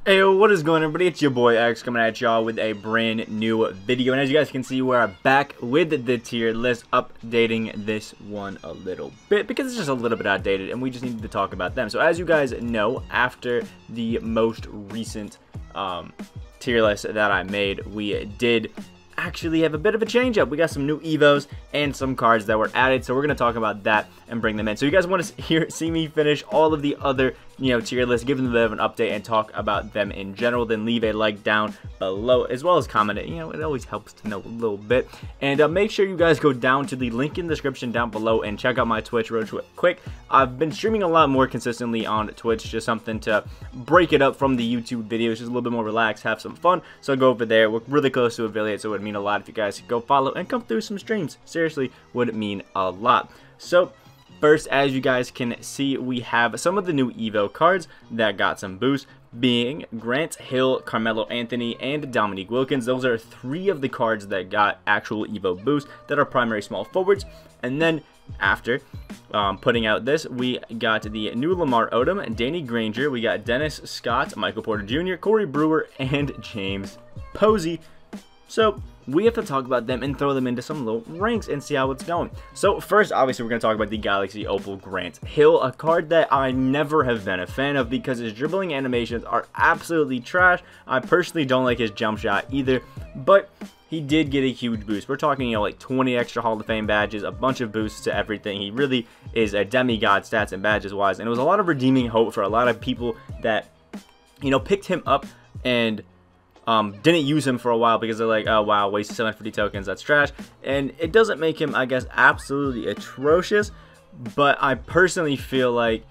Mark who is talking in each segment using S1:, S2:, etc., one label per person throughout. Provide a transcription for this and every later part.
S1: Hey, what is going on, everybody? It's your boy X coming at y'all with a brand new video. And as you guys can see, we're back with the tier list, updating this one a little bit because it's just a little bit outdated and we just needed to talk about them. So as you guys know, after the most recent tier list that I made, we did actually have a bit of a change up. We got some new evos and some cards that were added, so we're going to talk about that and bring them in. So you guys want to see me finish all of the other tier lists, give them a bit of an update and talk about them in general, then leave a like down below as well as comment it. It always helps to know a little bit. And make sure you guys go down to the link in the description down below and check out my Twitch real quick. I've been streaming a lot more consistently on Twitch, just something to break it up from the YouTube videos, just a little bit more relaxed, have some fun. So go over there. We're really close to affiliate, so it would mean a lot if you guys could go follow and come through some streams. Seriously, would mean a lot. So first, as you guys can see, we have some of the new Evo cards that got some boosts, being Grant Hill, Carmelo Anthony, and Dominique Wilkins. Those are three of the cards that got actual Evo boosts that are primary small forwards. And then after putting out this, we got the new Lamar Odom, Danny Granger, we got Dennis Scott, Michael Porter Jr., Corey Brewer, and James Posey. So we have to talk about them and throw them into some little ranks and see how it's going. So first, obviously, we're going to talk about the Galaxy Opal Grant Hill, a card that I never have been a fan of because his dribbling animations are absolutely trash. I personally don't like his jump shot either, but he did get a huge boost. We're talking, like 20 extra Hall of Fame badges, a bunch of boosts to everything. He really is a demigod stats and badges wise, and it was a lot of redeeming hope for a lot of people that, picked him up and didn't use him for a while because they're like, oh wow, wasted 750 tokens, that's trash. And it doesn't make him, I guess, absolutely atrocious, but I personally feel like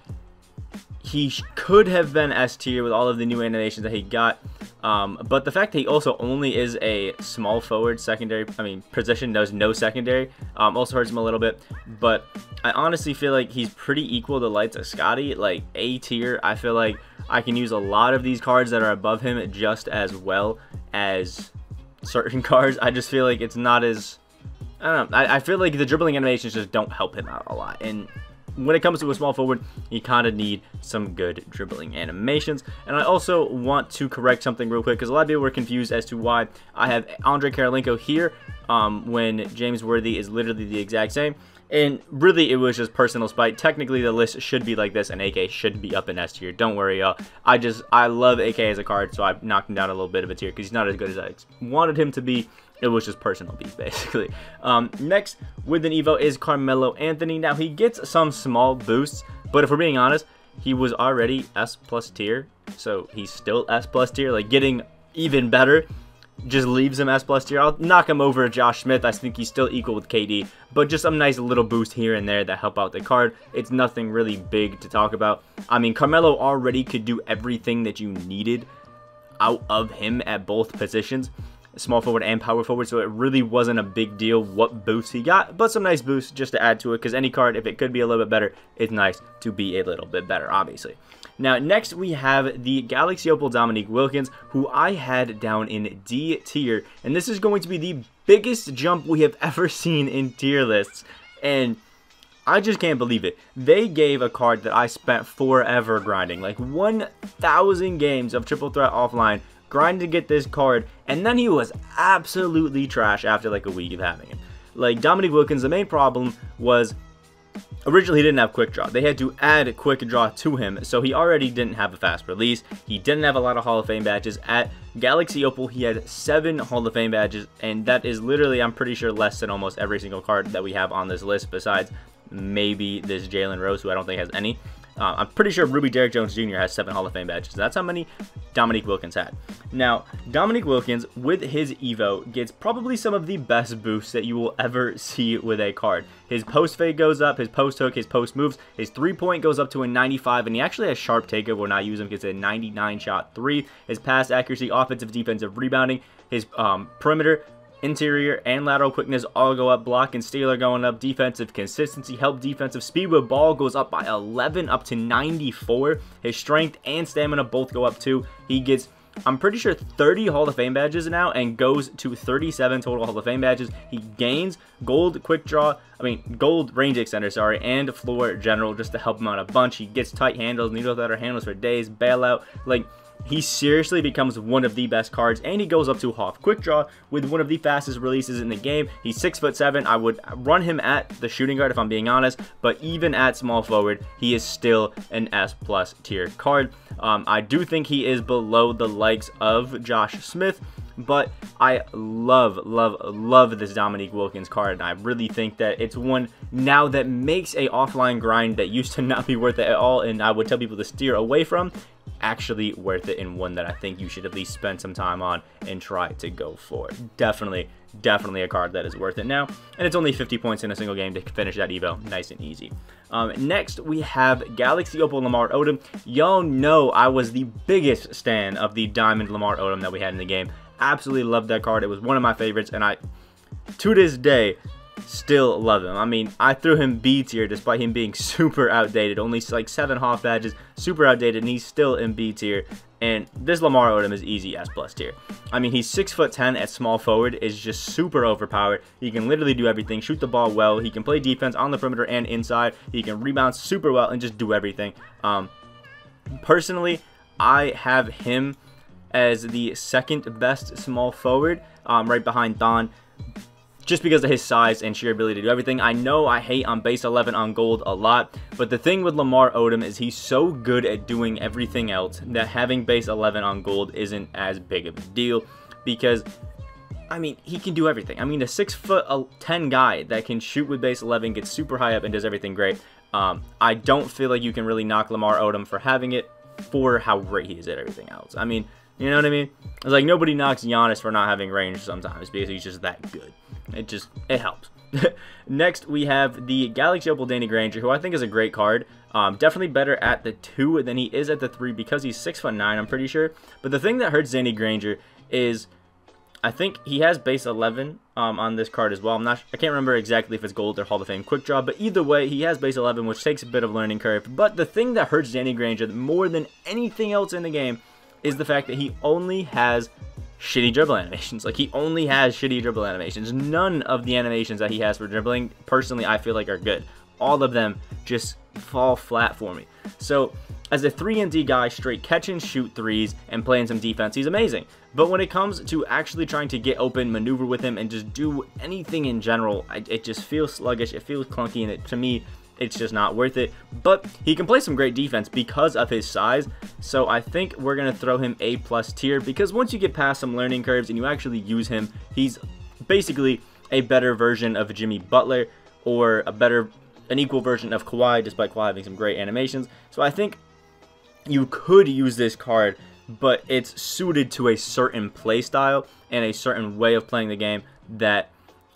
S1: he could have been S tier with all of the new animations that he got. But the fact that he also only is a small forward secondary, position, knows no secondary, also hurts him a little bit. But I honestly feel like he's pretty equal to Lights of Scotty, like A tier. I feel like I can use a lot of these cards that are above him just as well as certain cards. I just feel like it's not as, I don't know, I feel like the dribbling animations just don't help him out a lot. And when it comes to a small forward, you kind of need some good dribbling animations. And I also want to correct something real quick because a lot of people were confused as to why I have Andre Karolinko here when James Worthy is literally the exact same. And really, it was just personal spite. Technically, the list should be like this, and AK should be up in S tier. Don't worry, y'all. I love AK as a card, so I knocked him down a little bit of a tier because he's not as good as I wanted him to be. It was just personal beef, basically. Next, with an Evo, is Carmelo Anthony. Now, he gets some small boosts, but if we're being honest, he was already S+ tier, so he's still S+ tier. Like, getting even better just leaves him S+ tier. I'll knock him over Josh Smith. I think he's still equal with KD, but just some nice little boost here and there that help out the card. It's nothing really big to talk about. Carmelo already could do everything that you needed out of him at both positions, small forward and power forward, so it really wasn't a big deal what boosts he got, but some nice boosts just to add to it, because any card, if it could be a little bit better, it's nice to be a little bit better, obviously. Now, next we have the Galaxy Opal Dominique Wilkins, who I had down in D tier, and this is going to be the biggest jump we have ever seen in tier lists, and I just can't believe it. They gave a card that I spent forever grinding, like 1,000 games of Triple Threat offline, grinding to get this card, and then he was absolutely trash after like a week of having him. Like, Dominique Wilkins, the main problem was originally he didn't have quick draw. They had to add quick draw to him, so he already didn't have a fast release. He didn't have a lot of Hall of Fame badges. At Galaxy Opal, he had 7 Hall of Fame badges, and that is literally, I'm pretty sure, less than almost every single card that we have on this list, besides maybe this Jalen Rose, who I don't think has any. I'm pretty sure Ruby Derrick Jones Jr. has 7 Hall of Fame badges. That's how many Dominique Wilkins had. Now, Dominique Wilkins, with his Evo, gets probably some of the best boosts that you will ever see with a card. His post fade goes up, his post hook, his post moves, his 3-point goes up to a 95, and he actually has sharp takeover when I use him because it's a 99 shot 3. His pass accuracy, offensive, defensive rebounding, his perimeter, interior, and lateral quickness all go up. Block and steal are going up. Defensive consistency, help defensive speed with ball goes up by 11 up to 94. His strength and stamina both go up too. He gets, I'm pretty sure, 30 Hall of Fame badges now and goes to 37 total Hall of Fame badges. He gains gold quick draw, gold range extender, sorry, and floor general just to help him out a bunch. He gets tight handles, needle threader handles for days, bailout. Like, he seriously becomes one of the best cards, and he goes up to half quick draw with one of the fastest releases in the game. He's 6'7". I would run him at the shooting guard if I'm being honest, but even at small forward, he is still an S+ tier card. I do think he is below the likes of Josh Smith, but I love this Dominique Wilkins card, and I really think that it's one now that makes a offline grind that used to not be worth it at all, and I would tell people to steer away from, actually worth it, and one that I think you should at least spend some time on and try to go for. Definitely a card that is worth it now, and it's only 50 points in a single game to finish that evo, nice and easy. Next we have Galaxy Opal Lamar Odom. Y'all know I was the biggest stan of the Diamond Lamar Odom that we had in the game. Absolutely loved that card. It was one of my favorites, and I, to this day, still love him. I mean, I threw him B tier despite him being super outdated. Only like 7 Hoff badges, super outdated, and he's still in B tier. And this Lamar Odom is easy S+ tier. I mean, he's 6'10" at small forward, is just super overpowered. He can literally do everything, shoot the ball well. He can play defense on the perimeter and inside. He can rebound super well and just do everything. Personally, I have him as the second best small forward, right behind Thon, just because of his size and sheer ability to do everything. I know I hate on base 11 on gold a lot, but the thing with Lamar Odom is he's so good at doing everything else that having base 11 on gold isn't as big of a deal, because I mean, he can do everything. I mean, a 6'10" guy that can shoot with base 11, gets super high up and does everything great. I don't feel like you can really knock Lamar Odom for having it, for how great he is at everything else. I mean, you know what I mean? It's like nobody knocks Giannis for not having range sometimes because he's just that good. It helps. Next, we have the Galaxy Opal Danny Granger, who I think is a great card. Definitely better at the 2 than he is at the 3 because he's 6'9", I'm pretty sure. But the thing that hurts Danny Granger is I think he has base 11 on this card as well. I can't remember exactly if it's gold or Hall of Fame quick draw, but either way, he has base 11, which takes a bit of learning curve. But the thing that hurts Danny Granger more than anything else in the game is the fact that he only has shitty dribble animations. Like, he only has shitty dribble animations. None of the animations that he has for dribbling, personally, I feel like are good. All of them just fall flat for me. So, as a 3-and-D guy, straight catch and shoot threes and playing some defense, he's amazing. But when it comes to actually trying to get open, maneuver with him, and just do anything in general, it just feels sluggish, it feels clunky, and to me, it's just not worth it. But he can play some great defense because of his size, so I think we're going to throw him A+ tier, because once you get past some learning curves and you actually use him, he's basically a better version of Jimmy Butler, or an equal version of Kawhi, despite Kawhi having some great animations. So I think you could use this card, but it's suited to a certain play style and a certain way of playing the game that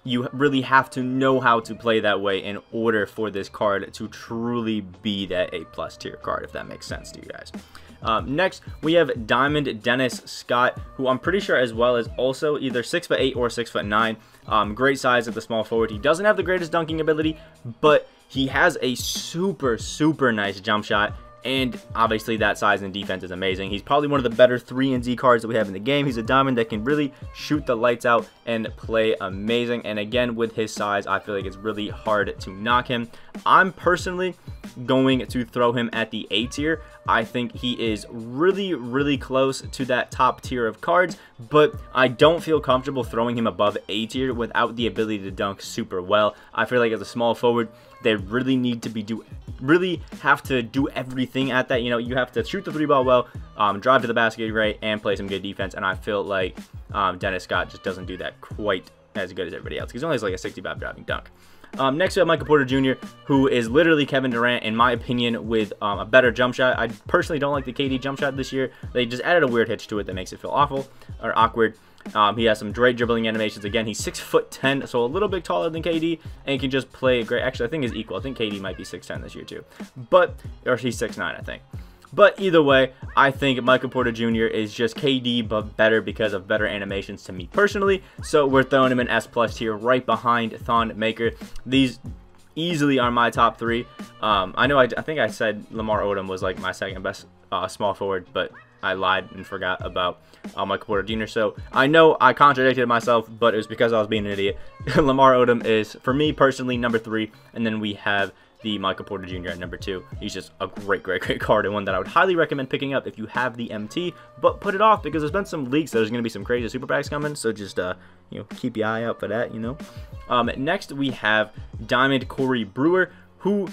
S1: you really have to know how to play that way in order for this card to truly be that A+ tier card, if that makes sense to you guys. Next, we have Diamond Dennis Scott, who I'm pretty sure as well is also either 6'8" or 6'9". Great size at the small forward. He doesn't have the greatest dunking ability, but he has a super nice jump shot. And obviously that size and defense is amazing. He's probably one of the better 3-and-D cards that we have in the game. He's a diamond that can really shoot the lights out and play amazing. And again, with his size, I feel like it's really hard to knock him. I'm personally going to throw him at the A tier. I think he is really close to that top tier of cards, but I don't feel comfortable throwing him above A tier without the ability to dunk super well. I feel like as a small forward, they really have to do everything at that. You know, you have to shoot the 3-ball well, drive to the basket great, and play some good defense. And I feel like Dennis Scott just doesn't do that quite as good as everybody else. He's only has like a 65 driving dunk. Next we have Michael Porter Jr., who is literally Kevin Durant, in my opinion, with a better jump shot. I personally don't like the KD jump shot this year. They just added a weird hitch to it that makes it feel awful or awkward. He has some great dribbling animations. Again, he's 6'10", so a little bit taller than KD, and can just play great. Actually, I think he's equal. I think KD might be 6'10" this year too, or he's 6'9", I think. But either way, I think Michael Porter Jr. is just KD, but better because of better animations to me personally. So we're throwing him in S+ tier, right behind Thon Maker. These easily are my top 3. I think I said Lamar Odom was like my second best small forward, but I lied and forgot about Michael Porter Jr. So I know I contradicted myself, but it was because I was being an idiot. Lamar Odom is, for me personally, number 3, and then we have the Michael Porter Jr. at number 2. He's just a great card, and one that I would highly recommend picking up if you have the MT, but put it off because there's been some leaks. There's going to be some crazy super packs coming, so just you know, keep your eye out for that, you know. Next we have Diamond Corey Brewer, who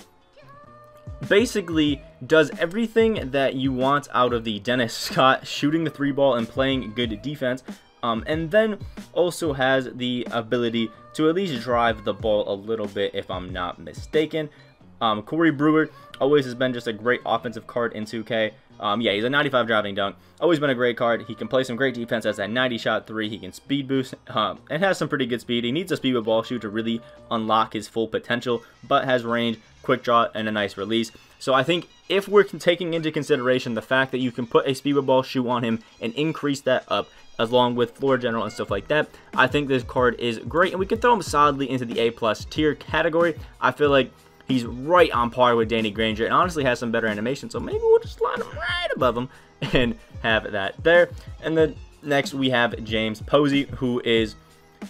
S1: basically does everything that you want out of the Dennis Scott, shooting the 3-ball and playing good defense, and then also has the ability to at least drive the ball a little bit, if I'm not mistaken. Corey Brewer always has been just a great offensive card in 2K. Yeah, he's a 95 driving dunk. Always been a great card. He can play some great defense as that 90 shot 3. He can speed boost and has some pretty good speed. He needs a speed with ball shoot to really unlock his full potential, but has range, quick draw, and a nice release. So I think if we're taking into consideration the fact that you can put a speed with ball shoe on him and increase that up, along with floor general and stuff like that, I think this card is great, and we can throw him solidly into the A+ tier category. I feel like he's right on par with Danny Granger, and honestly has some better animation, so maybe we'll just slide him right above him and have that there. And then next we have James Posey, who is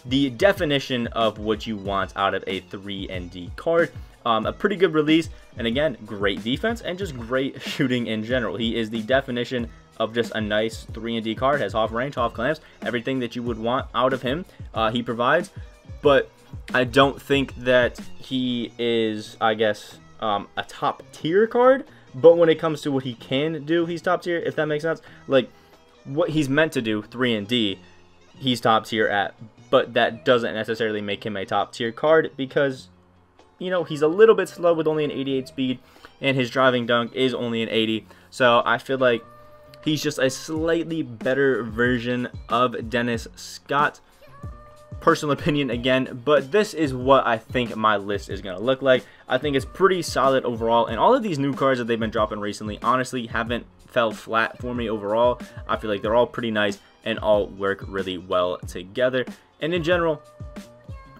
S1: the definition of what you want out of a 3-and-D card. A pretty good release, and again, great defense and just great shooting in general. He is the definition of just a nice 3-and-D card. Has off range, off clamps, everything that you would want out of him, he provides. But I don't think that he is, I guess, a top tier card. But when it comes to what he can do, he's top tier, if that makes sense. Like, what he's meant to do, 3-and-D, he's top tier at. But that doesn't necessarily make him a top tier card because, you know, he's a little bit slow with only an 88 speed, and his driving dunk is only an 80. So I feel like he's just a slightly better version of Dennis Scott. Personal opinion again, but this is what I think my list is going to look like. I think it's pretty solid overall, and all of these new cards that they've been dropping recently honestly haven't fell flat for me overall. I feel like they're all pretty nice and all work really well together. And in general,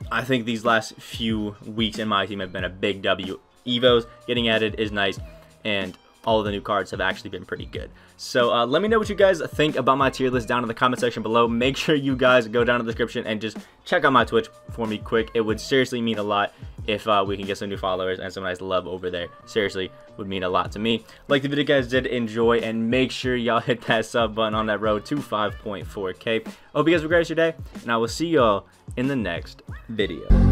S1: I think these last few weeks in my team have been a big W. Evos getting added is nice, and all of the new cards have actually been pretty good. So let me know what you guys think about my tier list down in the comment section below. Make sure you guys go down in the description and just check out my Twitch for me quick. It would seriously mean a lot if we can get some new followers and some nice love over there. Seriously, would mean a lot to me. Like the video, guys, did enjoy, and make sure y'all hit that sub button on that road to 5.4K. Hope you guys have a great day, and I will see y'all in the next video.